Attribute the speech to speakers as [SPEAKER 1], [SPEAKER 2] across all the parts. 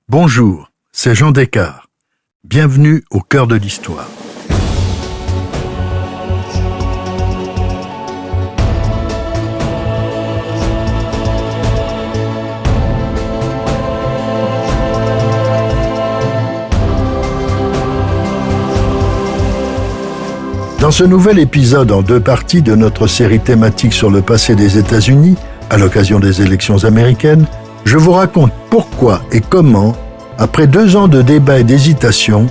[SPEAKER 1] Bonjour, c'est Jean Descartes. Bienvenue au cœur de l'histoire. Dans ce nouvel épisode en 2 parties de notre série thématique sur le passé des États-Unis, à l'occasion des élections américaines, je vous raconte pourquoi et comment, après 2 ans de débats et d'hésitation,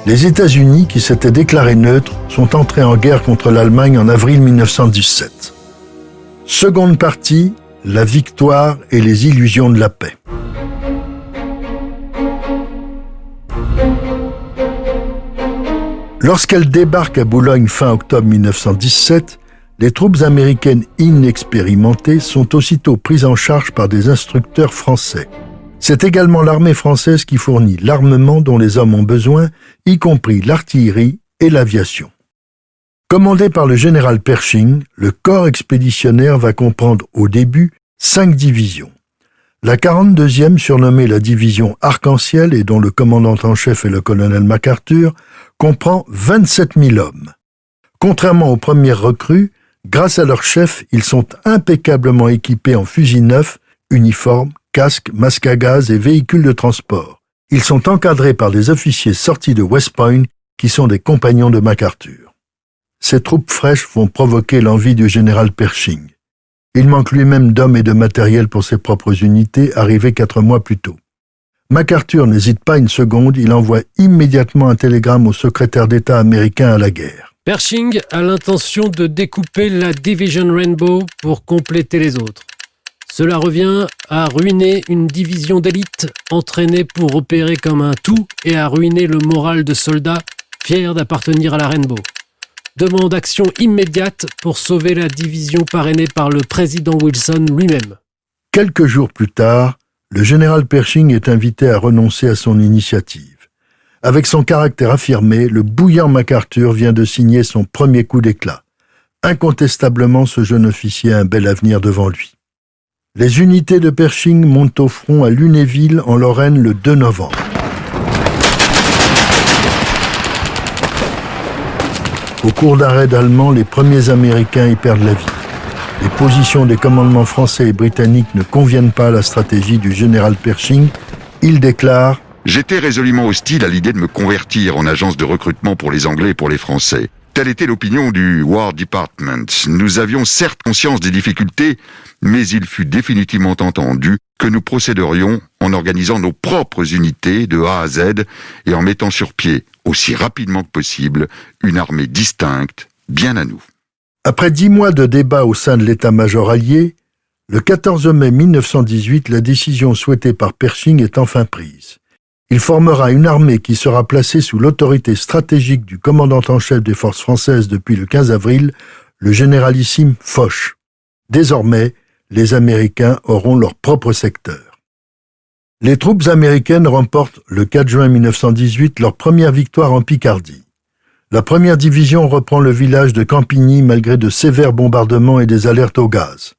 [SPEAKER 1] les États-Unis, qui s'étaient déclarés neutres, sont entrés en guerre contre l'Allemagne en avril 1917. Seconde partie, la victoire et les illusions de la paix. Lorsqu'elle débarque à Boulogne fin octobre 1917, les troupes américaines inexpérimentées sont aussitôt prises en charge par des instructeurs français. C'est également l'armée française qui fournit l'armement dont les hommes ont besoin, y compris l'artillerie et l'aviation. Commandé par le général Pershing, le corps expéditionnaire va comprendre au début 5 divisions. La 42e, surnommée la division Arc-en-Ciel et dont le commandant en chef est le colonel MacArthur, comprend 27 000 hommes. Contrairement aux premières recrues, grâce à leur chef, ils sont impeccablement équipés en fusils neufs, uniformes, casques, masques à gaz et véhicules de transport. Ils sont encadrés par des officiers sortis de West Point qui sont des compagnons de MacArthur. Ces troupes fraîches vont provoquer l'envie du général Pershing. Il manque lui-même d'hommes et de matériel pour ses propres unités, arrivées 4 mois plus tôt. MacArthur n'hésite pas une seconde, il envoie immédiatement un télégramme au secrétaire d'État américain à la guerre.
[SPEAKER 2] Pershing a l'intention de découper la Division Rainbow pour compléter les autres. Cela revient à ruiner une division d'élite entraînée pour opérer comme un tout et à ruiner le moral de soldats fiers d'appartenir à la Rainbow. Demande action immédiate pour sauver la division parrainée par le président Wilson lui-même.
[SPEAKER 1] Quelques jours plus tard, le général Pershing est invité à renoncer à son initiative. Avec son caractère affirmé, le bouillant MacArthur vient de signer son premier coup d'éclat. Incontestablement, ce jeune officier a un bel avenir devant lui. Les unités de Pershing montent au front à Lunéville, en Lorraine, le 2 novembre. Au cours d'un raid allemand, les premiers Américains y perdent la vie. Les positions des commandements français et britanniques ne conviennent pas à la stratégie du général Pershing. Il déclare «
[SPEAKER 3] J'étais résolument hostile à l'idée de me convertir en agence de recrutement pour les Anglais et pour les Français. Telle était l'opinion du War Department. Nous avions certes conscience des difficultés, mais il fut définitivement entendu que nous procéderions en organisant nos propres unités de A à Z et en mettant sur pied, aussi rapidement que possible, une armée distincte, bien à nous. »
[SPEAKER 1] Après 10 mois de débats au sein de l'état-major allié, le 14 mai 1918, la décision souhaitée par Pershing est enfin prise. Il formera une armée qui sera placée sous l'autorité stratégique du commandant en chef des forces françaises depuis le 15 avril, le généralissime Foch. Désormais, les Américains auront leur propre secteur. Les troupes américaines remportent, le 4 juin 1918, leur première victoire en Picardie. La première division reprend le village de Campigny malgré de sévères bombardements et des alertes au gaz.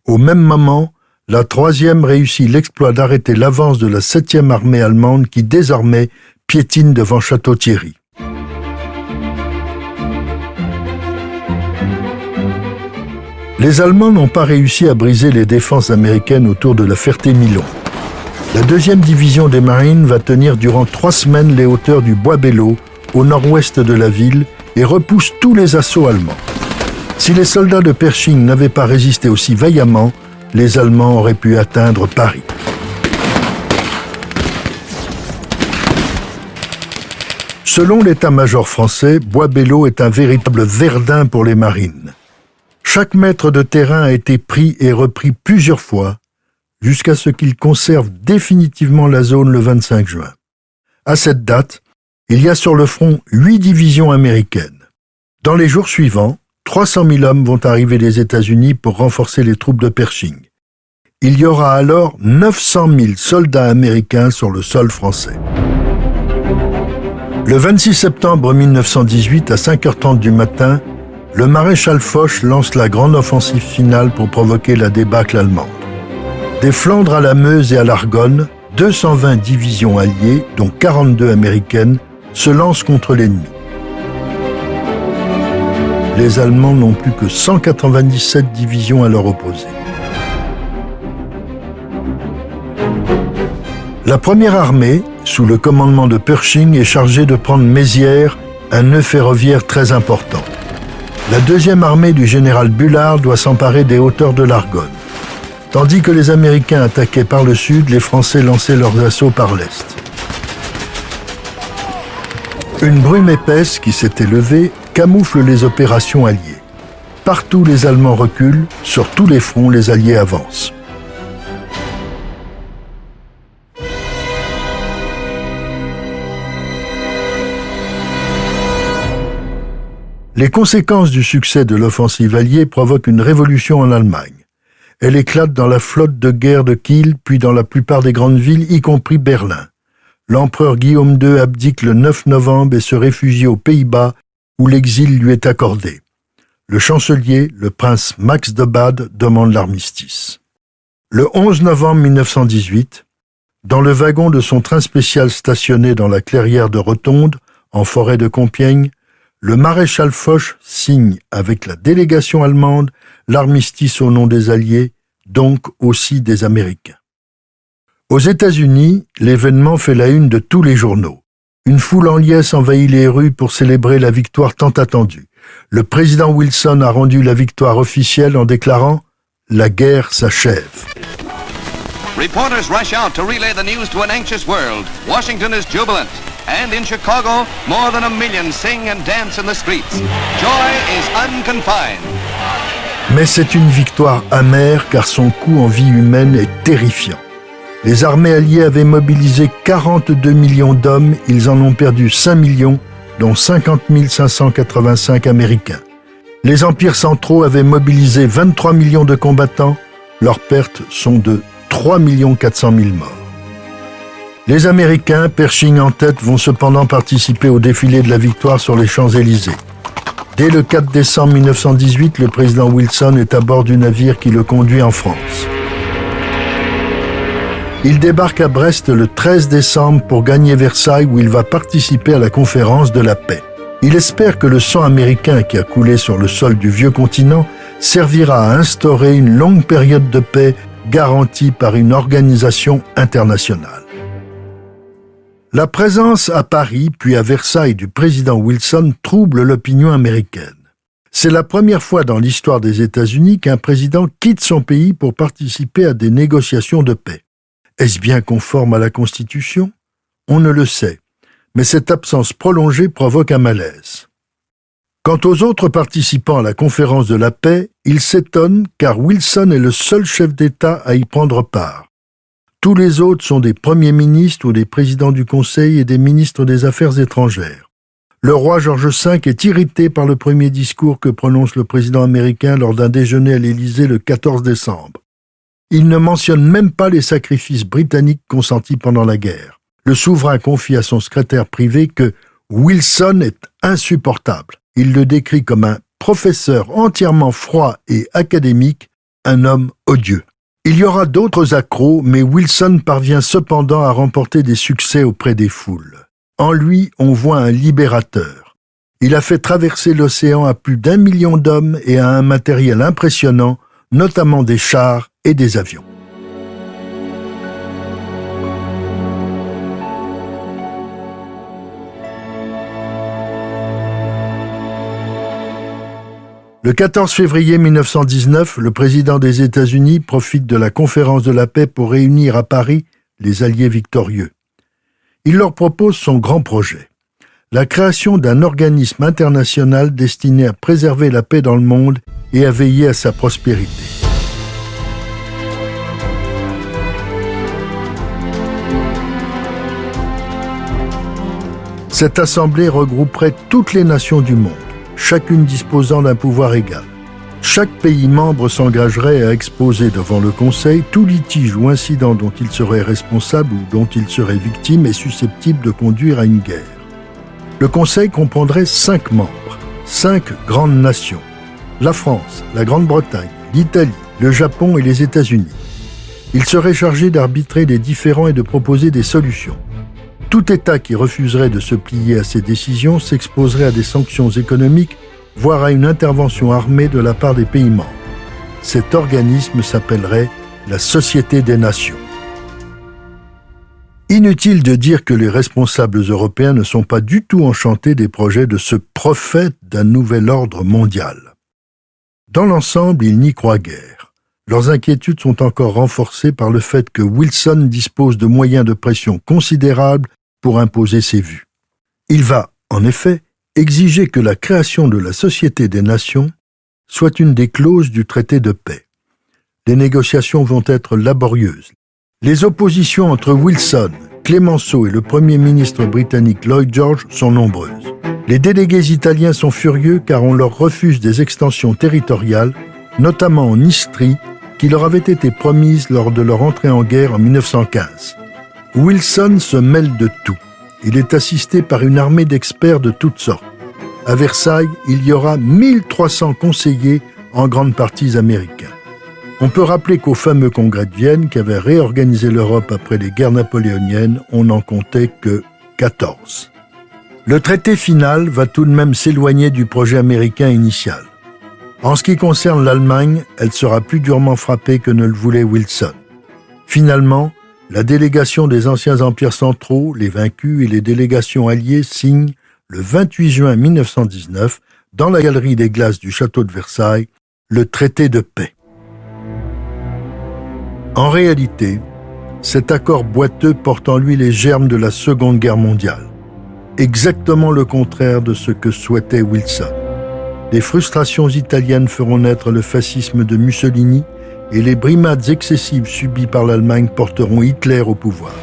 [SPEAKER 1] Au même moment, la 3e réussit l'exploit d'arrêter l'avance de la 7e armée allemande qui désormais piétine devant Château-Thierry. Les Allemands n'ont pas réussi à briser les défenses américaines autour de la Ferté-Milon. La 2e division des Marines va tenir durant 3 semaines les hauteurs du Bois-Belleau, au nord-ouest de la ville, et repousse tous les assauts allemands. Si les soldats de Pershing n'avaient pas résisté aussi vaillamment, les Allemands auraient pu atteindre Paris. Selon l'état-major français, Bois-Belleau est un véritable Verdun pour les marines. Chaque mètre de terrain a été pris et repris plusieurs fois, jusqu'à ce qu'il conserve définitivement la zone le 25 juin. À cette date, il y a sur le front 8 divisions américaines. Dans les jours suivants, 300 000 hommes vont arriver des États-Unis pour renforcer les troupes de Pershing. Il y aura alors 900 000 soldats américains sur le sol français. Le 26 septembre 1918, à 5h30 du matin, le maréchal Foch lance la grande offensive finale pour provoquer la débâcle allemande. Des Flandres à la Meuse et à l'Argonne, 220 divisions alliées, dont 42 américaines, se lancent contre l'ennemi. Les Allemands n'ont plus que 197 divisions à leur opposer. La première armée, sous le commandement de Pershing, est chargée de prendre Mézières, un nœud ferroviaire très important. La deuxième armée du général Bullard doit s'emparer des hauteurs de l'Argonne. Tandis que les Américains attaquaient par le sud, les Français lançaient leurs assauts par l'est. Une brume épaisse qui s'était levée camoufle les opérations alliées. Partout les Allemands reculent, sur tous les fronts les Alliés avancent. Les conséquences du succès de l'offensive alliée provoquent une révolution en Allemagne. Elle éclate dans la flotte de guerre de Kiel, puis dans la plupart des grandes villes, y compris Berlin. L'empereur Guillaume II abdique le 9 novembre et se réfugie aux Pays-Bas, où l'exil lui est accordé. Le chancelier, le prince Max de Bade, demande l'armistice. Le 11 novembre 1918, dans le wagon de son train spécial stationné dans la clairière de Rotonde, en forêt de Compiègne, le maréchal Foch signe avec la délégation allemande l'armistice au nom des Alliés, donc aussi des Américains. Aux États-Unis, l'événement fait la une de tous les journaux. Une foule en liesse envahit les rues pour célébrer la victoire tant attendue. Le président Wilson a rendu la victoire officielle en déclarant « La guerre s'achève ».
[SPEAKER 4] Reporters rush out to relay the news to an anxious world. Washington is jubilant. And in Chicago, more than 1 million sing and dance in the streets. Joy is unconfined.
[SPEAKER 1] Mais c'est une victoire amère car son coût en vie humaine est terrifiant. Les armées alliées avaient mobilisé 42 millions d'hommes, ils en ont perdu 5 millions, dont 50 585 Américains. Les empires centraux avaient mobilisé 23 millions de combattants, leurs pertes sont de 3 400 000 morts. Les Américains, Pershing en tête, vont cependant participer au défilé de la victoire sur les Champs-Élysées. Dès le 4 décembre 1918, le président Wilson est à bord du navire qui le conduit en France. Il débarque à Brest le 13 décembre pour gagner Versailles où il va participer à la conférence de la paix. Il espère que le sang américain qui a coulé sur le sol du vieux continent servira à instaurer une longue période de paix garantie par une organisation internationale. La présence à Paris puis à Versailles du président Wilson trouble l'opinion américaine. C'est la première fois dans l'histoire des États-Unis qu'un président quitte son pays pour participer à des négociations de paix. Est-ce bien conforme à la Constitution? On ne le sait, mais cette absence prolongée provoque un malaise. Quant aux autres participants à la conférence de la paix, ils s'étonnent car Wilson est le seul chef d'État à y prendre part. Tous les autres sont des premiers ministres ou des présidents du Conseil et des ministres des Affaires étrangères. Le roi George V est irrité par le premier discours que prononce le président américain lors d'un déjeuner à l'Élysée le 14 décembre. Il ne mentionne même pas les sacrifices britanniques consentis pendant la guerre. Le souverain confie à son secrétaire privé que Wilson est insupportable. Il le décrit comme un professeur entièrement froid et académique, un homme odieux. Il y aura d'autres accros, mais Wilson parvient cependant à remporter des succès auprès des foules. En lui, on voit un libérateur. Il a fait traverser l'océan à plus d'1 million d'hommes et à un matériel impressionnant, notamment des chars et des avions. Le 14 février 1919, le président des États-Unis profite de la conférence de la paix pour réunir à Paris les alliés victorieux. Il leur propose son grand projet, la création d'un organisme international destiné à préserver la paix dans le monde et à veiller à sa prospérité. Cette assemblée regrouperait toutes les nations du monde, chacune disposant d'un pouvoir égal. Chaque pays membre s'engagerait à exposer devant le Conseil tout litige ou incident dont il serait responsable ou dont il serait victime et susceptible de conduire à une guerre. Le Conseil comprendrait 5 membres, 5 grandes nations, la France, la Grande-Bretagne, l'Italie, le Japon et les États-Unis. Il serait chargé d'arbitrer les différends et de proposer des solutions. Tout État qui refuserait de se plier à ces décisions s'exposerait à des sanctions économiques, voire à une intervention armée de la part des pays membres. Cet organisme s'appellerait la Société des Nations. Inutile de dire que les responsables européens ne sont pas du tout enchantés des projets de ce prophète d'un nouvel ordre mondial. Dans l'ensemble, ils n'y croient guère. Leurs inquiétudes sont encore renforcées par le fait que Wilson dispose de moyens de pression considérables pour imposer ses vues. Il va, en effet, exiger que la création de la Société des Nations soit une des clauses du traité de paix. Les négociations vont être laborieuses. Les oppositions entre Wilson, Clemenceau et le Premier ministre britannique Lloyd George sont nombreuses. Les délégués italiens sont furieux car on leur refuse des extensions territoriales, notamment en Istrie, qui leur avaient été promises lors de leur entrée en guerre en 1915. Wilson se mêle de tout. Il est assisté par une armée d'experts de toutes sortes. À Versailles, il y aura 1300 conseillers, en grande partie américains. On peut rappeler qu'au fameux congrès de Vienne, qui avait réorganisé l'Europe après les guerres napoléoniennes, on n'en comptait que 14. Le traité final va tout de même s'éloigner du projet américain initial. En ce qui concerne l'Allemagne, elle sera plus durement frappée que ne le voulait Wilson. Finalement, la délégation des anciens empires centraux, les vaincus et les délégations alliées signent, le 28 juin 1919, dans la galerie des glaces du château de Versailles, le traité de paix. En réalité, cet accord boiteux porte en lui les germes de la Seconde Guerre mondiale. Exactement le contraire de ce que souhaitait Wilson. Les frustrations italiennes feront naître le fascisme de Mussolini et les brimades excessives subies par l'Allemagne porteront Hitler au pouvoir.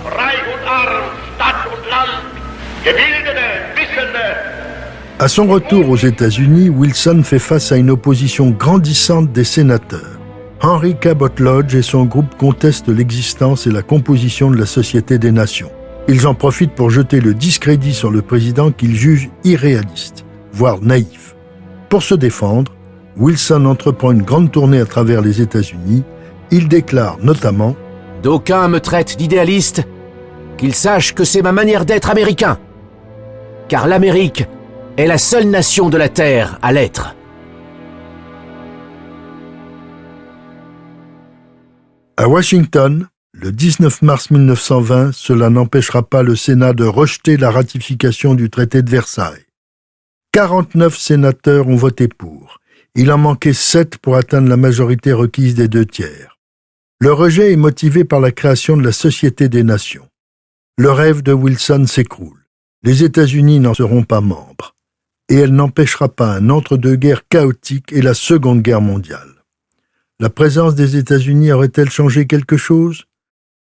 [SPEAKER 1] À son retour aux États-Unis, Wilson fait face à une opposition grandissante des sénateurs. Henry Cabot Lodge et son groupe contestent l'existence et la composition de la Société des Nations. Ils en profitent pour jeter le discrédit sur le président qu'ils jugent irréaliste, voire naïf. Pour se défendre, Wilson entreprend une grande tournée à travers les États-Unis. Il déclare notamment
[SPEAKER 5] « D'aucuns me traitent d'idéaliste, qu'ils sachent que c'est ma manière d'être américain, car l'Amérique est la seule nation de la Terre à l'être. »
[SPEAKER 1] À Washington, le 19 mars 1920, cela n'empêchera pas le Sénat de rejeter la ratification du traité de Versailles. 49 sénateurs ont voté pour. Il en manquait 7 pour atteindre la majorité requise des 2/3. Le rejet est motivé par la création de la Société des Nations. Le rêve de Wilson s'écroule. Les États-Unis n'en seront pas membres. Et elle n'empêchera pas un entre-deux-guerres chaotique et la Seconde Guerre mondiale. La présence des États-Unis aurait-elle changé quelque chose?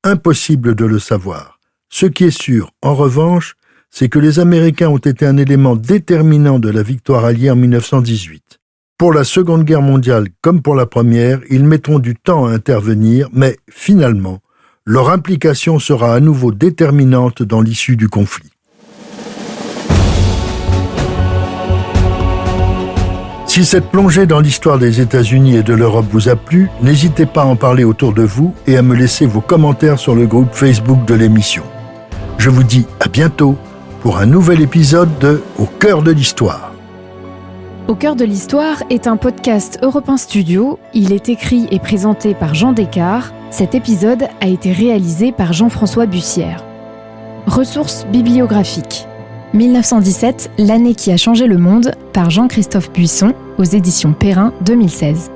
[SPEAKER 1] Impossible de le savoir. Ce qui est sûr, en revanche, c'est que les Américains ont été un élément déterminant de la victoire alliée en 1918. Pour la Seconde Guerre mondiale comme pour la Première, ils mettront du temps à intervenir, mais finalement, leur implication sera à nouveau déterminante dans l'issue du conflit. Si cette plongée dans l'histoire des États-Unis et de l'Europe vous a plu, n'hésitez pas à en parler autour de vous et à me laisser vos commentaires sur le groupe Facebook de l'émission. Je vous dis à bientôt pour un nouvel épisode de Au cœur de l'histoire.
[SPEAKER 6] Au cœur de l'histoire est un podcast Europe 1 Studio. Il est écrit et présenté par Jean Descartes. Cet épisode a été réalisé par Jean-François Bussière. Ressources bibliographiques. 1917, l'année qui a changé le monde, par Jean-Christophe Buisson, aux éditions Perrin, 2016.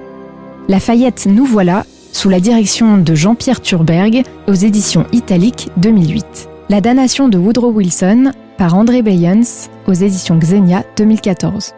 [SPEAKER 6] Lafayette, nous voilà, sous la direction de Jean-Pierre Thurberg, aux éditions Italique, 2008. La damnation de Woodrow Wilson, par André Bayens, aux éditions Xenia, 2014.